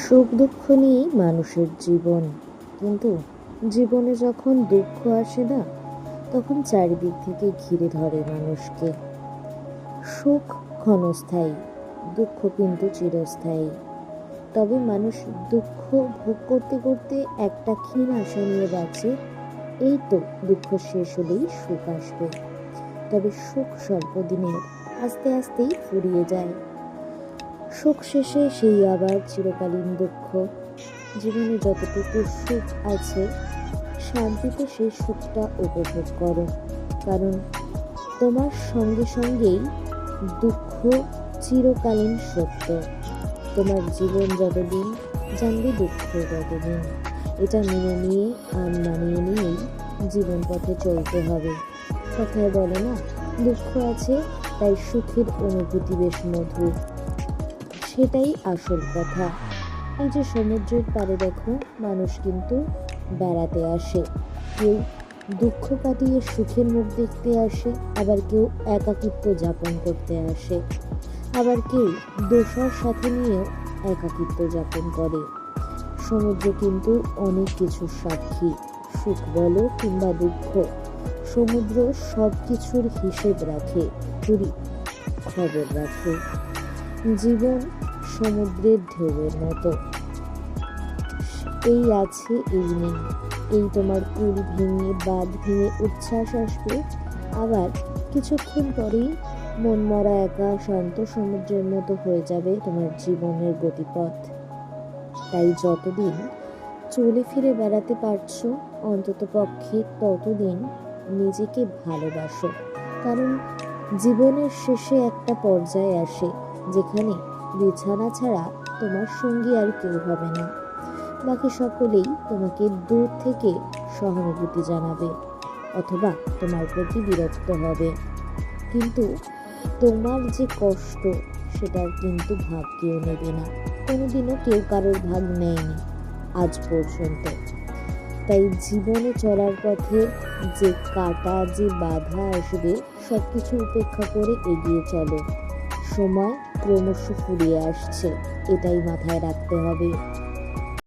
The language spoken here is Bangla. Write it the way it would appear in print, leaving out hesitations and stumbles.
সুখ দুঃখ নিয়েই মানুষের জীবন। কিন্তু জীবনে যখন দুঃখ আসে না, তখন চারিদিক থেকে ঘিরে ধরে মানুষকে। সুখ ক্ষণস্থায়ী, দুঃখ কিন্তু চিরস্থায়ী। তবে মানুষ দুঃখ ভোগ করতে করতে একটা ক্ষীণ আশা নিয়ে বাঁচে, এই তো দুঃখ শেষ হলেই সুখ আসবে। তবে সুখ স্বল্প দিনের, আস্তে আস্তেই ফুরিয়ে যায়। সুখ শেষে সেই আবার চিরকালীন দুঃখ। জীবনে যতটুকু সুখ আছে, শান্তিতে সেই সুখটা উপভোগ করো, কারণ তোমার সঙ্গে সঙ্গেই দুঃখ চিরকালীন সত্য। তোমার জীবন যতদিন, জানবে দুঃখ ততদিন। এটা মেনে নিয়ে আর মানিয়ে নিয়েই জীবন পথে চলতে হবে। কথায় বলে না, দুঃখ আছে তাই সুখের অনুভূতি বেশ মধুর। সেটাই আসল কথা। এই যে সমুদ্রের পাড়ে দেখো, মানুষ কিন্তু বেড়াতে আসে। কেউ দুঃখ কাটিয়ে সুখের মুখ দেখতে আসে, আবার কেউ একাকিত্ব যাপন করতে আসে, আবার কেউ দোসর সাথে নিয়েও একাকিত্ব যাপন করে। সমুদ্র কিন্তু অনেক কিছুর সাক্ষী, সুখ বলো কিংবা দুঃখ। সমুদ্র সব কিছুর হিসেব রাখে, পুরি খবর রাখে। জীবন সমুদ্রের ঢেউয়ের মতো, এই আছে এই নেই। এই তোমার কুল ভেঙে বাঁধ ভেঙে উচ্ছ্বাস আসবে, আবার কিছুক্ষণ পরেই মন মরা একা শান্ত সমুদ্রের মতো হয়ে যাবে তোমার জীবনের গতিপথ। তাই যতদিন চলে ফিরে বেড়াতে পারছো, অন্তত পক্ষে ততদিন নিজেকে ভালোবাসো। কারণ জীবনের শেষে একটা পর্যায়ে আসে, যেখানে বিছানা ছাড়া তোমার সঙ্গী আর কেউ হবে না। বাকি সকলেই তোমাকে দূর থেকে সহানুভূতি জানাবে, অথবা তোমার প্রতি বিরক্ত হবে। কিন্তু তোমার যে কষ্ট, সেটার কিন্তু ভাগ কেউ নেবে না। কোনোদিনও কেউ কারোর ভাগ নেয়নি আজ পর্যন্ত। তাই জীবনে চলার পথে যে কাটা, যে বাধা আসবে, সব কিছু উপেক্ষা করে এগিয়ে চলো। সময় ক্রমশ ফুরিয়ে আসছে, এটাই মাথায় রাখতে হবে।